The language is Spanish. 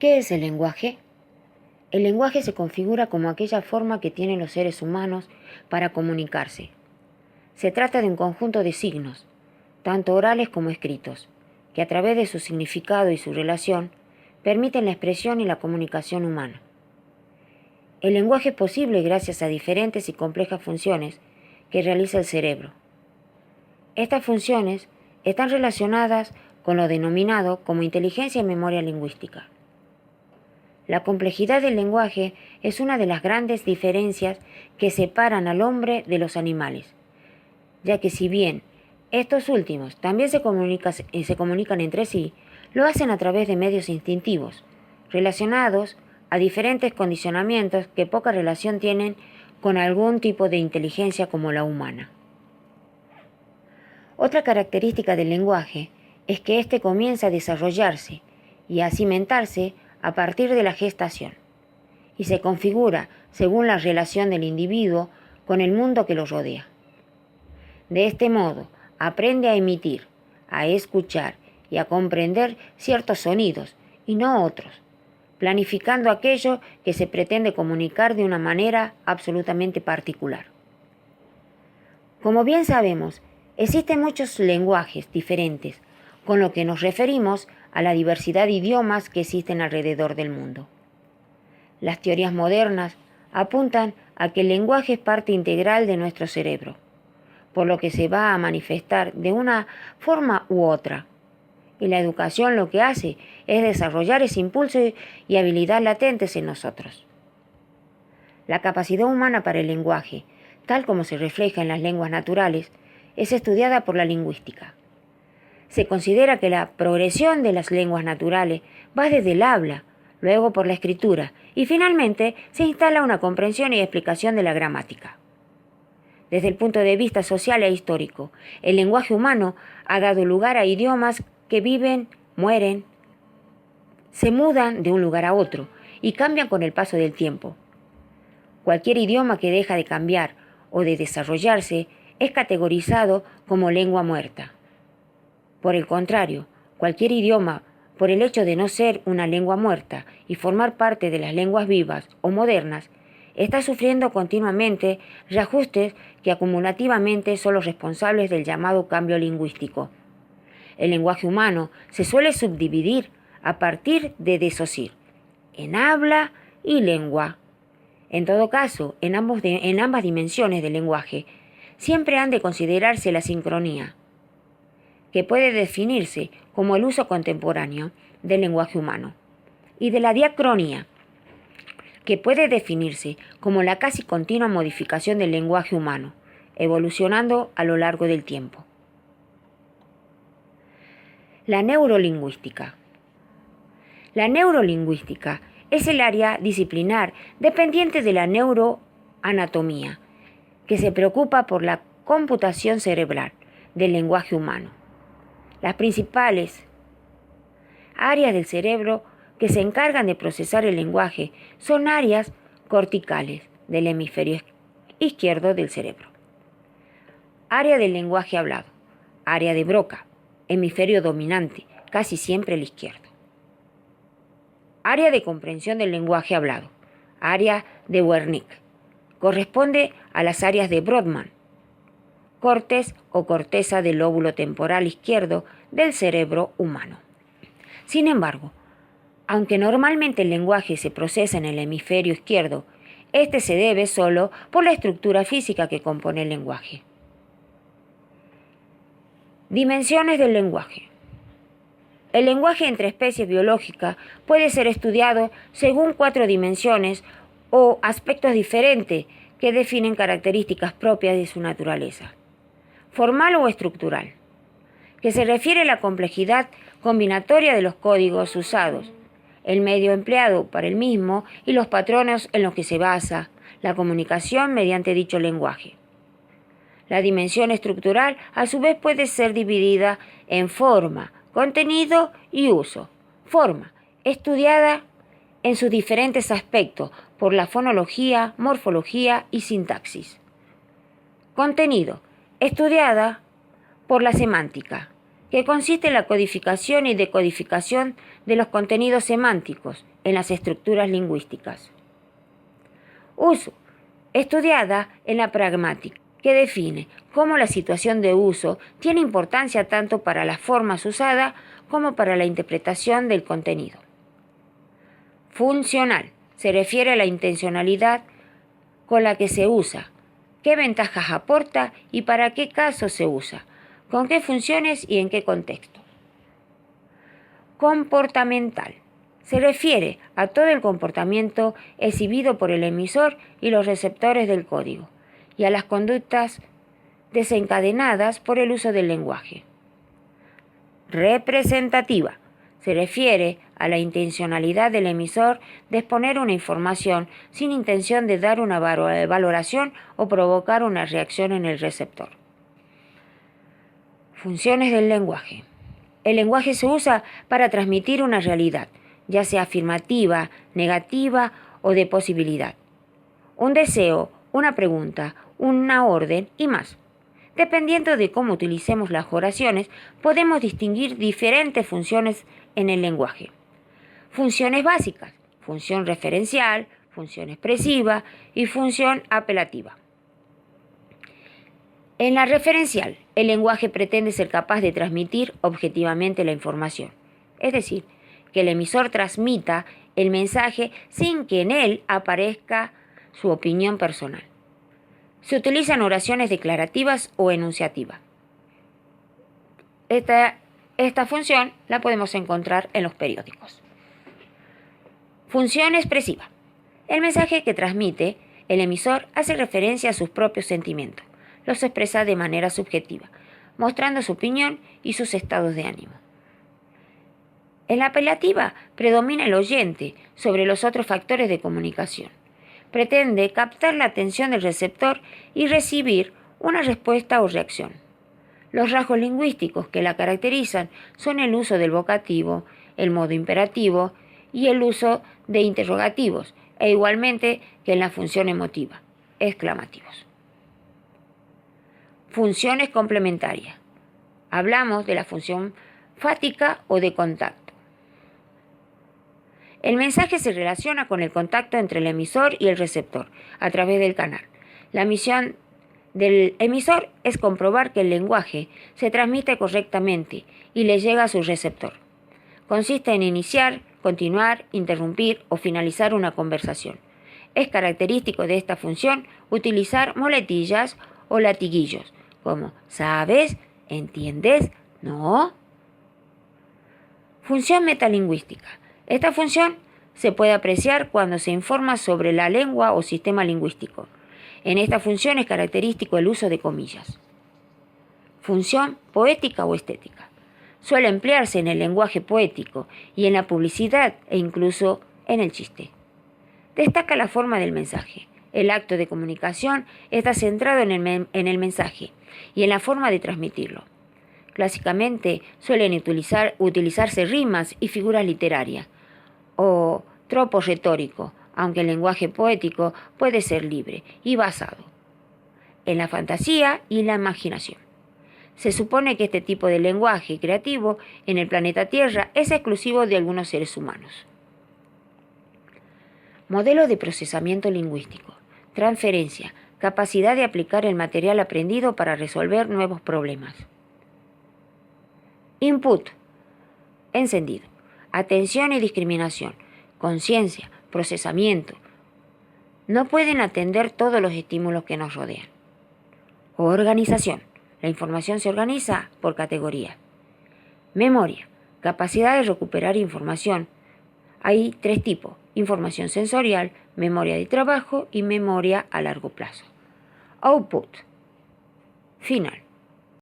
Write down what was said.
¿Qué es el lenguaje? El lenguaje se configura como aquella forma que tienen los seres humanos para comunicarse. Se trata de un conjunto de signos, tanto orales como escritos, que a través de su significado y su relación permiten la expresión y la comunicación humana. El lenguaje es posible gracias a diferentes y complejas funciones que realiza el cerebro. Estas funciones están relacionadas con lo denominado como inteligencia y memoria lingüística. La complejidad del lenguaje es una de las grandes diferencias que separan al hombre de los animales, ya que si bien estos últimos también se comunican entre sí, lo hacen a través de medios instintivos, relacionados a diferentes condicionamientos que poca relación tienen con algún tipo de inteligencia como la humana. Otra característica del lenguaje es que éste comienza a desarrollarse y a cimentarse a partir de la gestación, y se configura según la relación del individuo con el mundo que lo rodea. De este modo, aprende a emitir, a escuchar y a comprender ciertos sonidos y no otros, planificando aquello que se pretende comunicar de una manera absolutamente particular. Como bien sabemos, existen muchos lenguajes diferentes, con lo que nos referimos a la diversidad de idiomas que existen alrededor del mundo. Las teorías modernas apuntan a que el lenguaje es parte integral de nuestro cerebro, por lo que se va a manifestar de una forma u otra. Y la educación lo que hace es desarrollar ese impulso y habilidad latentes en nosotros. La capacidad humana para el lenguaje, tal como se refleja en las lenguas naturales, es estudiada por la lingüística. Se considera que la progresión de las lenguas naturales va desde el habla, luego por la escritura, y finalmente se instala una comprensión y explicación de la gramática. Desde el punto de vista social e histórico, el lenguaje humano ha dado lugar a idiomas que viven, mueren, se mudan de un lugar a otro y cambian con el paso del tiempo. Cualquier idioma que deja de cambiar o de desarrollarse es categorizado como lengua muerta. Por el contrario, cualquier idioma, por el hecho de no ser una lengua muerta y formar parte de las lenguas vivas o modernas, está sufriendo continuamente reajustes que acumulativamente son los responsables del llamado cambio lingüístico. El lenguaje humano se suele subdividir a partir de desocir, en habla y lengua. En todo caso, en ambas dimensiones del lenguaje, siempre han de considerarse la sincronía, que puede definirse como el uso contemporáneo del lenguaje humano, y de la diacronía, que puede definirse como la casi continua modificación del lenguaje humano, evolucionando a lo largo del tiempo. La neurolingüística. La neurolingüística es el área disciplinar dependiente de la neuroanatomía, que se preocupa por la computación cerebral del lenguaje humano. Las principales áreas del cerebro que se encargan de procesar el lenguaje son áreas corticales del hemisferio izquierdo del cerebro. Área del lenguaje hablado, área de Broca, hemisferio dominante, casi siempre el izquierdo. Área de comprensión del lenguaje hablado, área de Wernicke, corresponde a las áreas de Brodmann, cortes o corteza del lóbulo temporal izquierdo del cerebro humano. Sin embargo, aunque normalmente el lenguaje se procesa en el hemisferio izquierdo, este se debe solo por la estructura física que compone el lenguaje. Dimensiones del lenguaje. El lenguaje entre especies biológicas puede ser estudiado según 4 dimensiones o aspectos diferentes que definen características propias de su naturaleza. Formal o estructural, que se refiere a la complejidad combinatoria de los códigos usados, el medio empleado para el mismo y los patrones en los que se basa la comunicación mediante dicho lenguaje. La dimensión estructural, a su vez, puede ser dividida en forma, contenido y uso. Forma, estudiada en sus diferentes aspectos por la fonología, morfología y sintaxis. Contenido, estudiada por la semántica, que consiste en la codificación y decodificación de los contenidos semánticos en las estructuras lingüísticas. Uso. Estudiada en la pragmática, que define cómo la situación de uso tiene importancia tanto para las formas usadas como para la interpretación del contenido. Funcional. Se refiere a la intencionalidad con la que se usa, qué ventajas aporta y para qué casos se usa, con qué funciones y en qué contexto. Comportamental. Se refiere a todo el comportamiento exhibido por el emisor y los receptores del código, y a las conductas desencadenadas por el uso del lenguaje. Representativa. Se refiere a la intencionalidad del emisor de exponer una información sin intención de dar una valoración o provocar una reacción en el receptor. Funciones del lenguaje. El lenguaje se usa para transmitir una realidad, ya sea afirmativa, negativa o de posibilidad. Un deseo, una pregunta, una orden y más. Dependiendo de cómo utilicemos las oraciones, podemos distinguir diferentes funciones en el lenguaje. Funciones básicas, función referencial, función expresiva y función apelativa. En la referencial, el lenguaje pretende ser capaz de transmitir objetivamente la información, es decir, que el emisor transmita el mensaje sin que en él aparezca su opinión personal. Se utilizan oraciones declarativas o enunciativas. Esta función la podemos encontrar en los periódicos. Función expresiva. El mensaje que transmite el emisor hace referencia a sus propios sentimientos. Los expresa de manera subjetiva, mostrando su opinión y sus estados de ánimo. En la apelativa predomina el oyente sobre los otros factores de comunicación. Pretende captar la atención del receptor y recibir una respuesta o reacción. Los rasgos lingüísticos que la caracterizan son el uso del vocativo, el modo imperativo y el uso de interrogativos, e igualmente que en la función emotiva, exclamativos. Funciones complementarias. Hablamos de la función fática o de contacto. El mensaje se relaciona con el contacto entre el emisor y el receptor a través del canal. La misión del emisor es comprobar que el lenguaje se transmite correctamente y le llega a su receptor. Consiste en iniciar, continuar, interrumpir o finalizar una conversación. Es característico de esta función utilizar muletillas o latiguillos, como ¿sabes? ¿Entiendes? ¿No? Función metalingüística. Esta función se puede apreciar cuando se informa sobre la lengua o sistema lingüístico. En esta función es característico el uso de comillas. Función poética o estética. Suele emplearse en el lenguaje poético y en la publicidad e incluso en el chiste. Destaca la forma del mensaje. El acto de comunicación está centrado en el mensaje y en la forma de transmitirlo. Clásicamente suelen utilizarse rimas y figuras literarias o tropo retórico, aunque el lenguaje poético puede ser libre y basado en la fantasía y la imaginación. Se supone que este tipo de lenguaje creativo en el planeta Tierra es exclusivo de algunos seres humanos. Modelo de procesamiento lingüístico. Transferencia. Capacidad de aplicar el material aprendido para resolver nuevos problemas. Input. Encendido. Atención y discriminación. Conciencia. Procesamiento. No pueden atender todos los estímulos que nos rodean. Organización. La información se organiza por categorías. Memoria. Capacidad de recuperar información. Hay 3 tipos: información sensorial, memoria de trabajo y memoria a largo plazo. Output. Final.